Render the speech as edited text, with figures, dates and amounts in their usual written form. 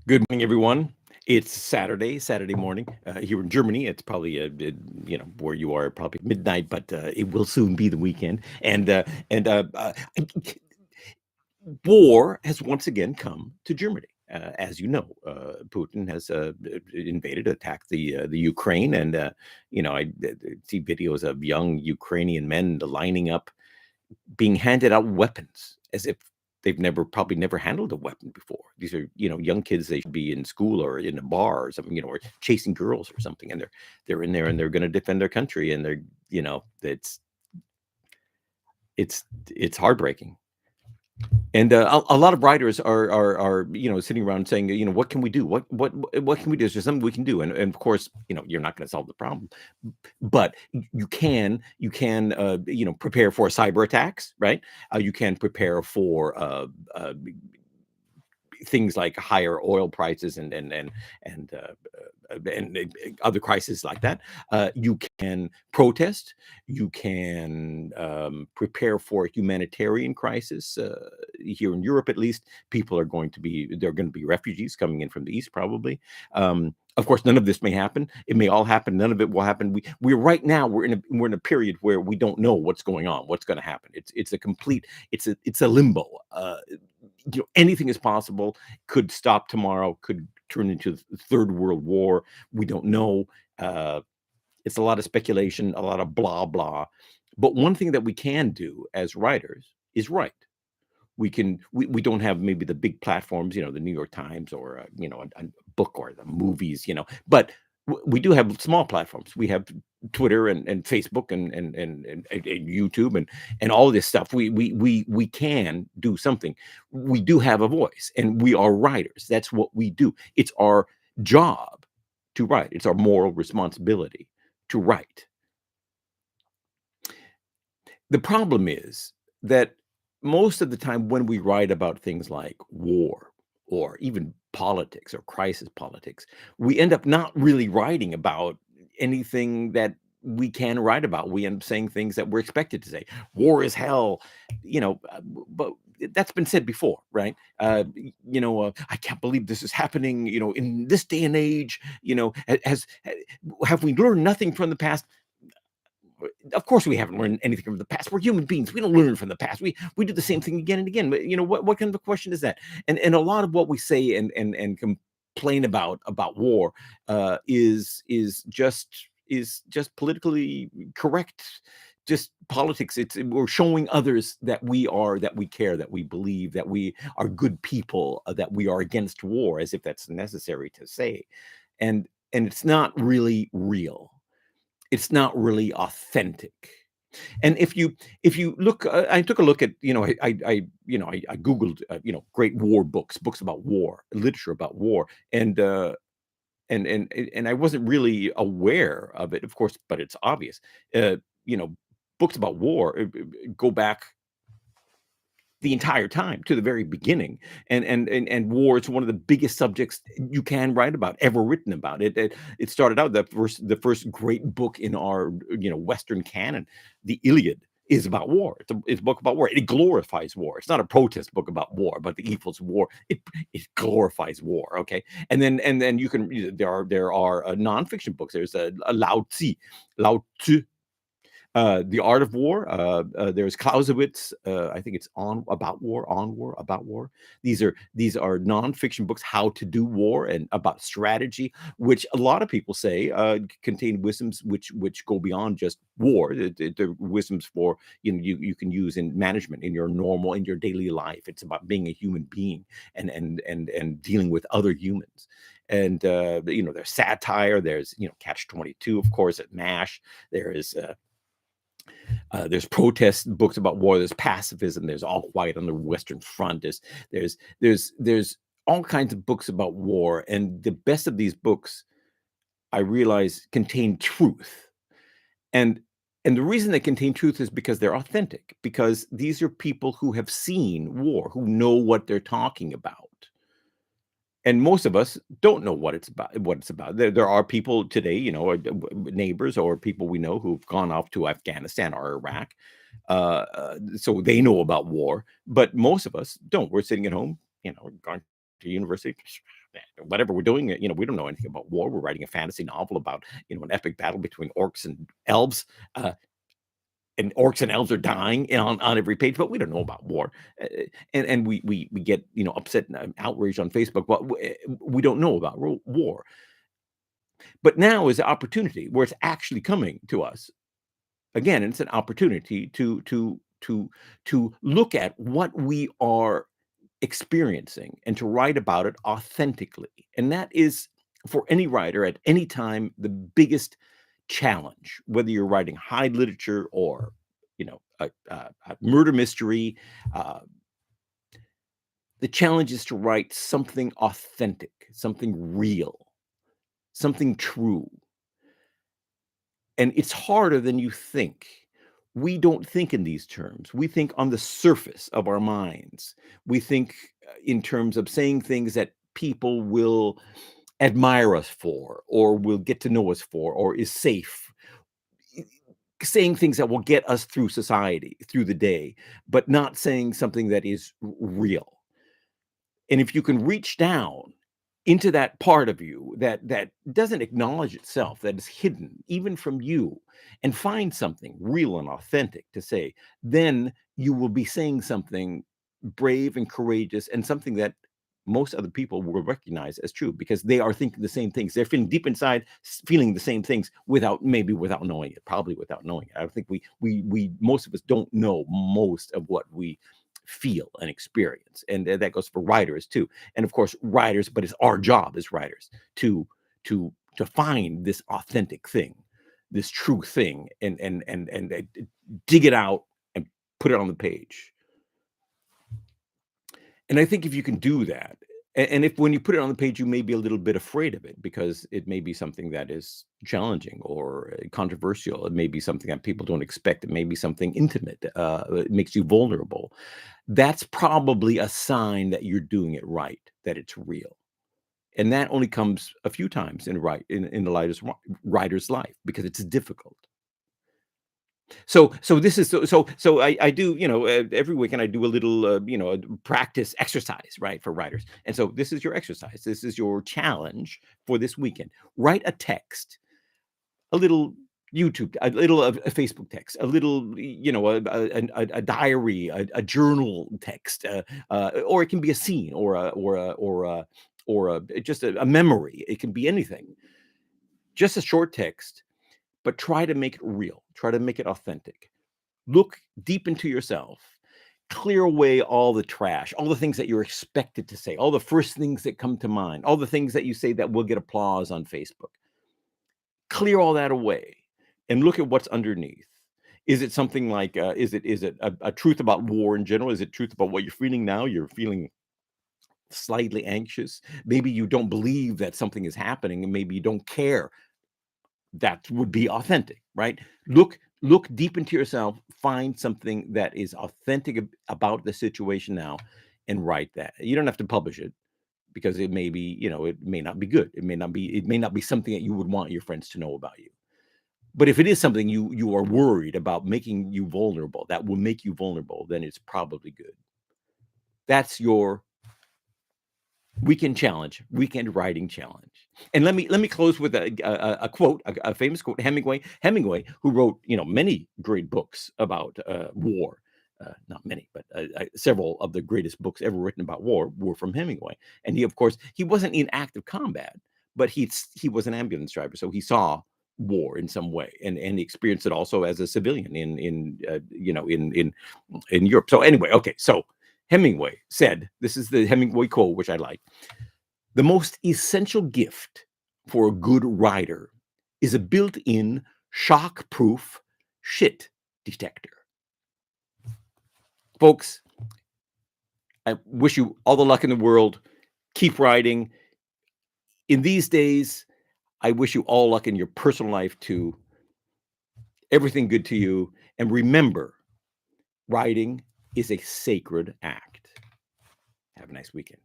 Good morning, everyone. It's Saturday morning here in Germany. It's probably, where you are, probably midnight, but it will soon be the weekend. And war has once again come to Germany. As you know, Putin has invaded, attacked the Ukraine, and I see videos of young Ukrainian men lining up, being handed out weapons as if they've probably never handled a weapon before. These are, young kids. They should be in school or in a bar or something, or chasing girls or something, and they're in there and they're going to defend their country, and it's heartbreaking. And a lot of writers are sitting around saying, what can we do? What can we do? Is there something we can do? And of course, you're not going to solve the problem, but you can prepare for cyber attacks, right? You can prepare for things like higher oil prices and other crises like that. You can protest. You can prepare for a humanitarian crisis. Here in Europe, at least, there are going to be refugees coming in from the east, probably. Of course, none of this may happen. It may all happen. None of it will happen. We're right now. We're in a period where we don't know what's going on. What's going to happen? It's a limbo. Anything is possible. Could stop tomorrow. Could turn into the third world war. We don't know. Uh, it's a lot of speculation, a lot of blah blah. But one thing that we can do as writers is write. We don't have maybe the big platforms, the New York Times or a book or the movies, but we do have small platforms. We have Twitter and Facebook and YouTube and all this stuff. We can do something. We do have a voice, and we are writers. That's what we do. It's our job to write. It's our moral responsibility to write. The problem is that most of the time when we write about things like war or even politics or crisis politics, we end up not really writing about anything that we can write about. We end up saying things that we're expected to say. War is hell, but that's been said before, right? I can't believe this is happening, in this day and age. Have we learned nothing from the past? Of course we haven't learned anything from the past. We're human beings. We don't learn from the past. We do the same thing again and again. But what kind of a question is that? And a lot of what we say and complain about war is just politically correct. Just politics. We're showing others that we care, that we believe, that we are good people, that we are against war, as if that's necessary to say. And it's not really real. It's not really authentic. And if you look, I took a look at, I googled, great war books about war, literature about war, and I wasn't really aware of it, of course, but it's obvious. Uh, you know, Books about war go back the entire time to the very beginning, and war is one of the biggest subjects you can write about, ever written about. It started out, the first great book in our Western canon, the Iliad, is about war. It's a book about war. It glorifies war. It's not a protest book about war, but the evils of war. It glorifies war. Okay, and then there are nonfiction books. There's a Lao Tzu, The Art of War. There's Clausewitz. I think it's on war, about war. These are nonfiction books, how to do war and about strategy, which a lot of people say contain wisdoms which go beyond just war. They're wisdoms for you can use in management, in your daily life. It's about being a human being and dealing with other humans. And there's satire. There's Catch 22, of course, at MASH. There's protest books about war. There's pacifism. There's All Quiet on the Western Front. There's all kinds of books about war, and the best of these books, I realize, contain truth. And the reason they contain truth is because they're authentic. Because these are people who have seen war, who know what they're talking about. And most of us don't know what it's about. There are people today, neighbors or people we know who've gone off to Afghanistan or Iraq, so they know about war. But most of us don't. We're sitting at home, going to university, whatever we're doing, we don't know anything about war. We're writing a fantasy novel about, an epic battle between orcs and elves. Uh, and orcs and elves are dying on every page, but we don't know about war. And we get, upset and outraged on Facebook. But we don't know about war. But now is the opportunity where it's actually coming to us. Again, it's an opportunity to look at what we are experiencing and to write about it authentically. And that is, for any writer at any time, the biggest challenge, whether you're writing high literature or, a murder mystery. The challenge is to write something authentic, something real, something true. And it's harder than you think. We don't think in these terms. We think on the surface of our minds. We think in terms of saying things that people will admire us for, or will get to know us for, or is safe. Saying things that will get us through society, through the day, but not saying something that is real. And if you can reach down into that part of you that doesn't acknowledge itself, that is hidden even from you, and find something real and authentic to say, then you will be saying something brave and courageous, and something that most other people will recognize as true, because they are thinking the same things. They're feeling deep inside, feeling the same things without knowing it, probably without knowing it. I think we most of us don't know most of what we feel and experience, and that goes for writers too. And of course, writers, but it's our job as writers to find this authentic thing, this true thing, and dig it out and put it on the page. And I think if you can do that, and if when you put it on the page, you may be a little bit afraid of it because it may be something that is challenging or controversial. It may be something that people don't expect. It may be something intimate. It makes you vulnerable. That's probably a sign that you're doing it right, that it's real. And that only comes a few times in the writer's life, because it's difficult. So this is so I do, every weekend I do a little, practice exercise, right, for writers. And so this is your exercise. This is your challenge for this weekend. Write a text, a little YouTube, a little of a Facebook text, a little, a diary, a journal text, or it can be a scene, or just a memory. It can be anything. Just a short text, but try to make it real. Try to make it authentic. Look deep into yourself. Clear away all the trash, all the things that you're expected to say, all the first things that come to mind, all the things that you say that will get applause on Facebook. Clear all that away and look at what's underneath. Is it something like, is it a truth about war in general? Is it truth about what you're feeling now? You're feeling slightly anxious. Maybe you don't believe that something is happening, and maybe you don't care. That would be authentic, right? Look deep into yourself, find something that is authentic about the situation now, and write that. You don't have to publish it, because it may be, it may not be good. It may not be something that you would want your friends to know about you. But if it is something you are worried about making you vulnerable, that will make you vulnerable, then it's probably good. That's your weekend writing challenge. And let me close with a quote, a famous quote. Hemingway, who wrote, many great books about war. Not many, but several of the greatest books ever written about war were from Hemingway. And he, of course, he wasn't in active combat, but he was an ambulance driver, so he saw war in some way, and he experienced it also as a civilian in Europe. So anyway, okay, so Hemingway said, this is the Hemingway quote, which I like: "The most essential gift for a good writer is a built-in shock-proof shit detector." Folks, I wish you all the luck in the world. Keep writing. In these days, I wish you all luck in your personal life too. Everything good to you. And remember, writing is a sacred act. Have a nice weekend.